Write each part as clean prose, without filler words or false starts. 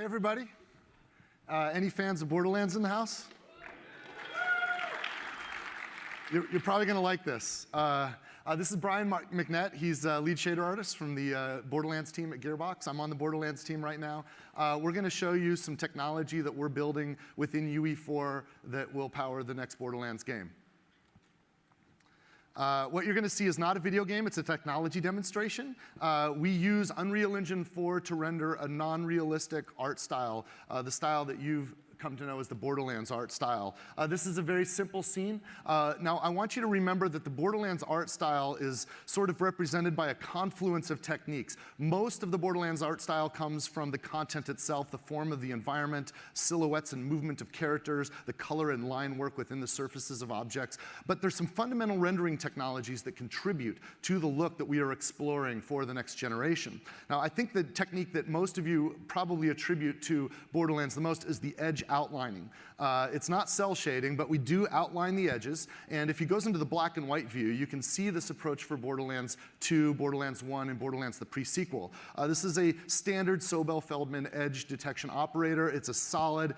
Hey, everybody. Any fans of Borderlands in the house? You're probably going to like this. This is Brian McNett. He's lead shader artist from the Borderlands team at Gearbox. I'm on the Borderlands team right now. We're going to show you some technology that we're building within UE4 that will power the next Borderlands game. What you're going to see is not a video game, it's a technology demonstration. We use Unreal Engine 4 to render a non-realistic art style, the style that you've come to know as the Borderlands art style. This is a very simple scene. Now, I want you to remember that the Borderlands art style is sort of represented by a confluence of techniques. Most of the Borderlands art style comes from the content itself, the form of the environment, silhouettes and movement of characters, the color and line work within the surfaces of objects. But there's some fundamental rendering technologies that contribute to the look that we are exploring for the next generation. Now, I think the technique that most of you probably attribute to Borderlands the most is the edge outlining. It's not cell shading, but we do outline the edges. And if he goes into the black and white view, you can see this approach for Borderlands 2, Borderlands 1, and Borderlands the pre-sequel. This is a standard Sobel-Feldman edge detection operator. It's a solid,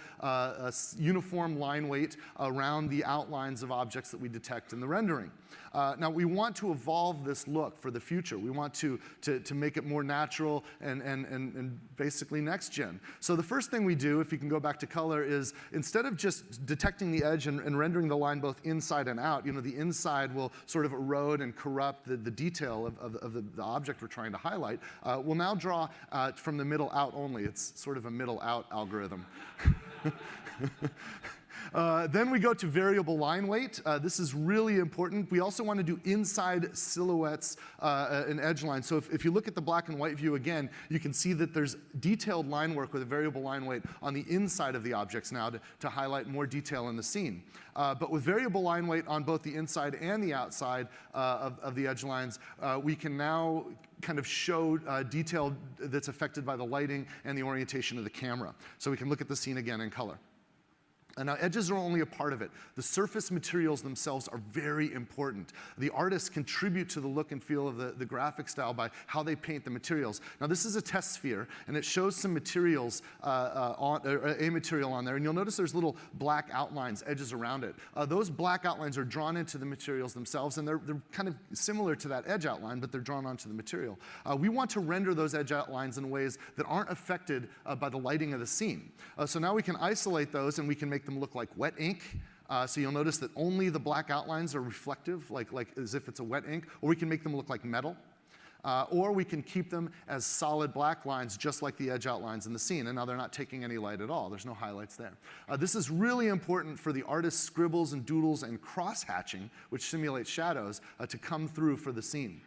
uniform line weight around the outlines of objects that we detect in the rendering. Now, we want to evolve this look for the future. We want to make it more natural and basically next gen. So the first thing we do, if you can go back to color, is instead of just detecting the edge and rendering the line both inside and out, the inside will sort of erode and corrupt the detail of the object we're trying to highlight. We'll now draw from the middle out only. It's sort of a middle out algorithm. Then we go to variable line weight. This is really important. We also want to do inside silhouettes and edge lines. So if you look at the black and white view again, you can see that there's detailed line work with a variable line weight on the inside of the objects now to highlight more detail in the scene. But with variable line weight on both the inside and the outside of the edge lines, we can now kind of show detail that's affected by the lighting and the orientation of the camera. So we can look at the scene again in color. And now, edges are only a part of it. The surface materials themselves are very important. The artists contribute to the look and feel of the graphic style by how they paint the materials. Now, this is a test sphere, and it shows some materials, a material on there. And you'll notice there's little black outlines, edges around it. Those black outlines are drawn into the materials themselves, and they're kind of similar to that edge outline, but they're drawn onto the material. We want to render those edge outlines in ways that aren't affected by the lighting of the scene. So now we can isolate those, and we can make them look like wet ink. So you'll notice that only the black outlines are reflective, like as if it's a wet ink, or we can make them look like metal. Or we can keep them as solid black lines, just like the edge outlines in the scene. And now they're not taking any light at all. There's no highlights there. This is really important for the artist's scribbles and doodles and cross-hatching, which simulates shadows, to come through for the scene.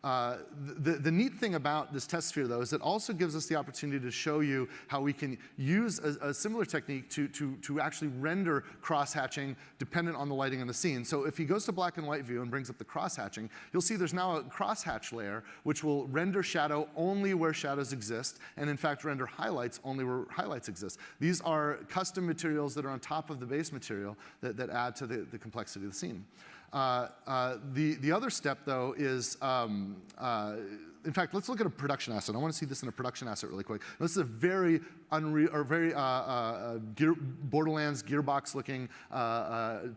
The neat thing about this test sphere, though, is it also gives us the opportunity to show you how we can use a similar technique to actually render cross-hatching dependent on the lighting in the scene. So if he goes to black and white view and brings up the cross-hatching, you'll see there's now a cross-hatch layer which will render shadow only where shadows exist, and in fact render highlights only where highlights exist. These are custom materials that are on top of the base material that add to the complexity of the scene. The other step, though, is, in fact, let's look at a production asset. I want to see this in a production asset really quick. This is a very Borderlands Gearbox-looking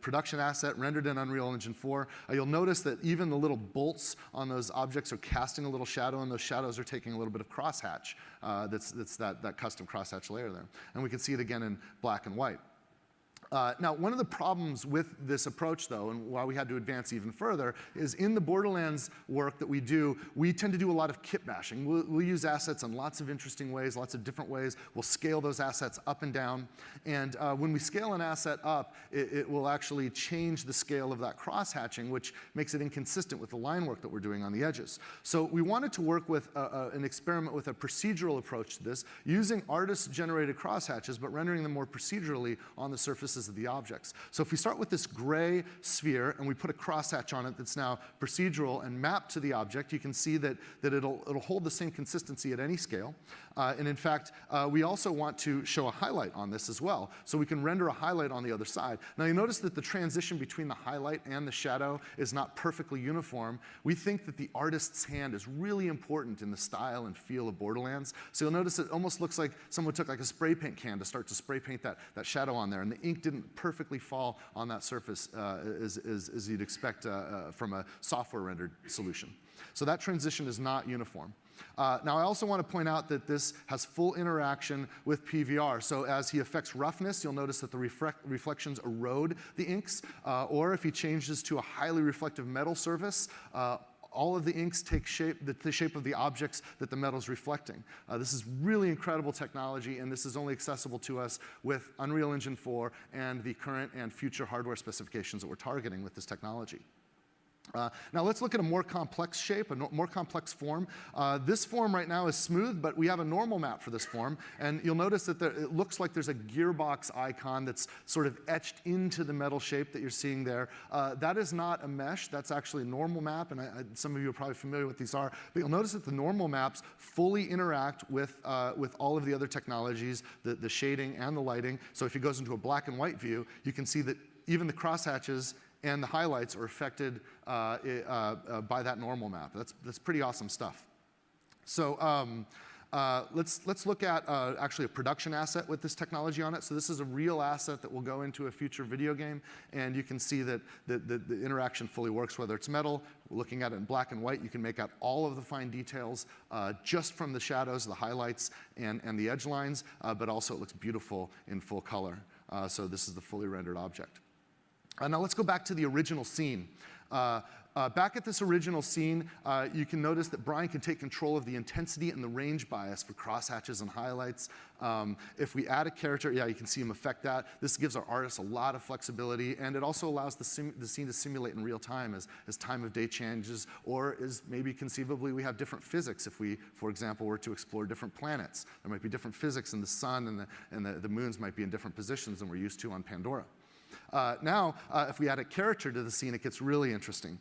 production asset rendered in Unreal Engine 4. You'll notice that even the little bolts on those objects are casting a little shadow, and those shadows are taking a little bit of crosshatch. That's that custom crosshatch layer there. And we can see it again in black and white. Now, one of the problems with this approach, though, and why we had to advance even further, is in the Borderlands work that we do, we tend to do a lot of kit bashing. We'll use assets in lots of interesting ways, lots of different ways. We'll scale those assets up and down. And when we scale an asset up, it will actually change the scale of that cross-hatching, which makes it inconsistent with the line work that we're doing on the edges. So we wanted to work with an experiment with a procedural approach to this, using artist-generated cross-hatches, but rendering them more procedurally on the surfaces surfaces of the objects. So if we start with this gray sphere and we put a crosshatch on it that's now procedural and mapped to the object, you can see that it'll hold the same consistency at any scale. And in fact, we also want to show a highlight on this as well. So we can render a highlight on the other side. Now you notice that the transition between the highlight and the shadow is not perfectly uniform. We think that the artist's hand is really important in the style and feel of Borderlands. So you'll notice it almost looks like someone took like a spray paint can to start to spray paint that shadow on there, and the ink didn't perfectly fall on that surface as you'd expect from a software rendered solution. So that transition is not uniform. Now I also want to point out that this has full interaction with PVR. So as he affects roughness, you'll notice that the reflections erode the inks, or if he changes to a highly reflective metal surface, all of the inks take the shape of the objects that the metal's reflecting. This is really incredible technology, and this is only accessible to us with Unreal Engine 4 and the current and future hardware specifications that we're targeting with this technology. Now let's look at a more complex shape, a more complex form. This form right now is smooth, but we have a normal map for this form, and you'll notice that it looks like there's a gearbox icon that's sort of etched into the metal shape that you're seeing there. That is not a mesh, that's actually a normal map, and some of you are probably familiar with what these are, but you'll notice that the normal maps fully interact with all of the other technologies, the shading and the lighting. So if it goes into a black and white view, you can see that even the crosshatches and the highlights are affected by that normal map. That's pretty awesome stuff. So let's look at actually a production asset with this technology on it. So this is a real asset that will go into a future video game, and you can see that the interaction fully works, whether it's metal. Looking at it in black and white, you can make out all of the fine details just from the shadows, the highlights, and the edge lines, but also it looks beautiful in full color. So this is the fully rendered object. Now let's go back to the original scene. Back at this original scene, you can notice that Brian can take control of the intensity and the range bias for crosshatches and highlights. If we add a character, yeah, you can see him affect that. This gives our artists a lot of flexibility, and it also allows the scene to simulate in real time as time of day changes, or as maybe conceivably we have different physics. If we, for example, were to explore different planets, there might be different physics, and the sun and the moons might be in different positions than we're used to on Pandora. Now, if we add a character to the scene, it gets really interesting.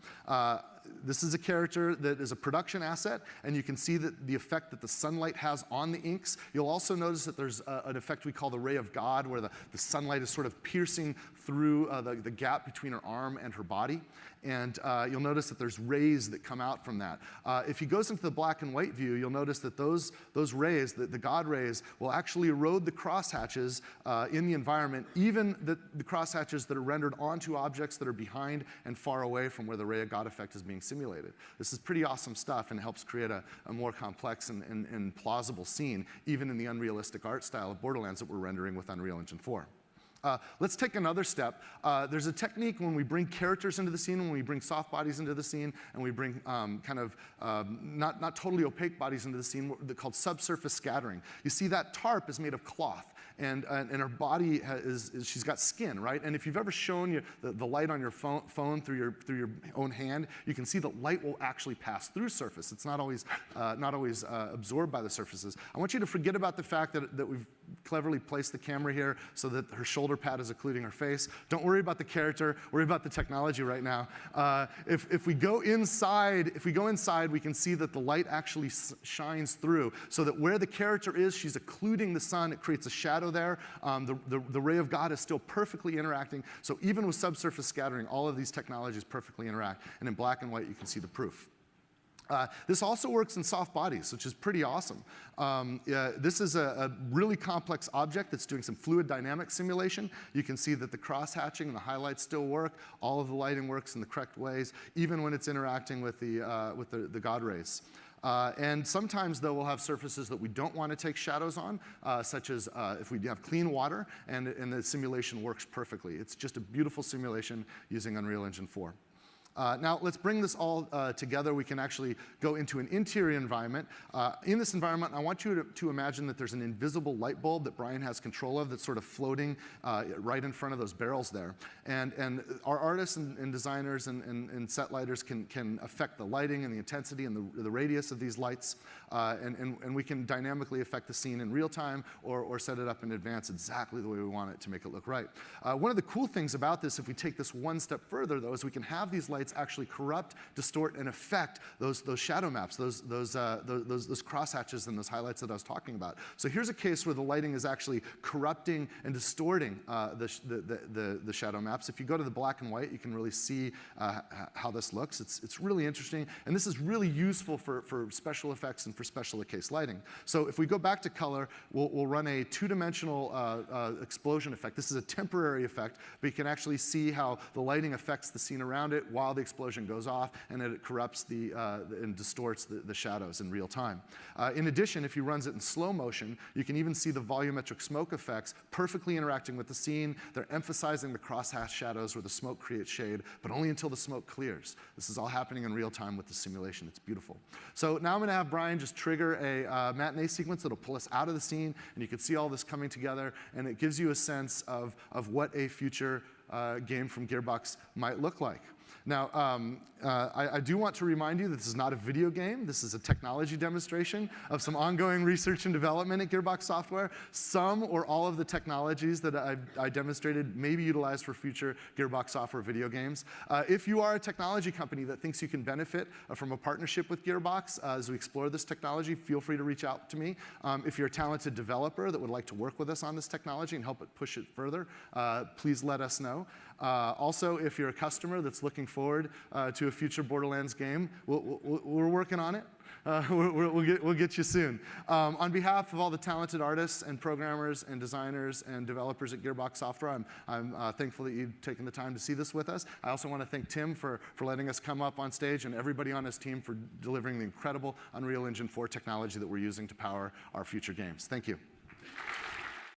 This is a character that is a production asset, and you can see that the effect that the sunlight has on the inks. You'll also notice that there's an effect we call the ray of God, where the sunlight is sort of piercing through the gap between her arm and her body. And you'll notice that there's rays that come out from that. If he goes into the black and white view, you'll notice that those rays, the God rays, will actually erode the crosshatches in the environment, even the crosshatches that are rendered onto objects that are behind and far away from where the ray of God effect is being simulated. This is pretty awesome stuff, and helps create a more complex and plausible scene, even in the unrealistic art style of Borderlands that we're rendering with Unreal Engine 4. Let's take another step. There's a technique when we bring characters into the scene, when we bring soft bodies into the scene, and we bring not totally opaque bodies into the scene, called subsurface scattering. You see that tarp is made of cloth, and her body she's got skin, right? And if you've ever shown the light on your phone through your own hand, you can see that light will actually pass through surface. It's not always absorbed by the surfaces. I want you to forget about the fact that we've cleverly placed the camera here so that her shoulder pad is occluding her face. Don't worry about the character, worry about the technology right now. If we go inside, we can see that the light actually shines through, so that where the character is, she's occluding the sun, it creates a shadow there. The ray of God is still perfectly interacting, so even with subsurface scattering, all of these technologies perfectly interact, and in black and white you can see the proof. This also works in soft bodies, which is pretty awesome. This is a really complex object that's doing some fluid dynamic simulation. You can see that the cross-hatching and the highlights still work. All of the lighting works in the correct ways, even when it's interacting with the God rays. And sometimes, though, we'll have surfaces that we don't want to take shadows on, such as if we have clean water, and the simulation works perfectly. It's just a beautiful simulation using Unreal Engine 4. Now, let's bring this all together. We can actually go into an interior environment. In this environment, I want you to imagine that there's an invisible light bulb that Brian has control of that's sort of floating right in front of those barrels there. And our artists and designers and set lighters can affect the lighting and the intensity and the radius of these lights. And we can dynamically affect the scene in real time or set it up in advance exactly the way we want it to make it look right. One of the cool things about this, if we take this one step further, though, is we can have these lights actually corrupt, distort, and affect those shadow maps, those crosshatches and those highlights that I was talking about. So here's a case where the lighting is actually corrupting and distorting the shadow maps. If you go to the black and white, you can really see how this looks. It's really interesting, and this is really useful for special effects and for special case lighting. So if we go back to color, we'll run a two-dimensional explosion effect. This is a temporary effect, but you can actually see how the lighting affects the scene around it while the explosion goes off, and then it corrupts and distorts the shadows in real time. In addition, if you run it in slow motion, you can even see the volumetric smoke effects perfectly interacting with the scene. They're emphasizing the crosshatch shadows where the smoke creates shade, but only until the smoke clears. This is all happening in real time with the simulation. It's beautiful. So now I'm going to have Brian just trigger a matinee sequence that'll pull us out of the scene, and you can see all this coming together, and it gives you a sense of what a future game from Gearbox might look like. Now, I do want to remind you that this is not a video game. This is a technology demonstration of some ongoing research and development at Gearbox Software. Some or all of the technologies that I demonstrated may be utilized for future Gearbox Software video games. If you are a technology company that thinks you can benefit from a partnership with Gearbox as we explore this technology, feel free to reach out to me. If you're a talented developer that would like to work with us on this technology and help it push it further, please let us know. Also, if you're a customer that's looking forward to a future Borderlands game, we're working on it. We'll get you soon. On behalf of all the talented artists and programmers and designers and developers at Gearbox Software, I'm thankful that you've taken the time to see this with us. I also want to thank Tim for letting us come up on stage, and everybody on his team for delivering the incredible Unreal Engine 4 technology that we're using to power our future games. Thank you.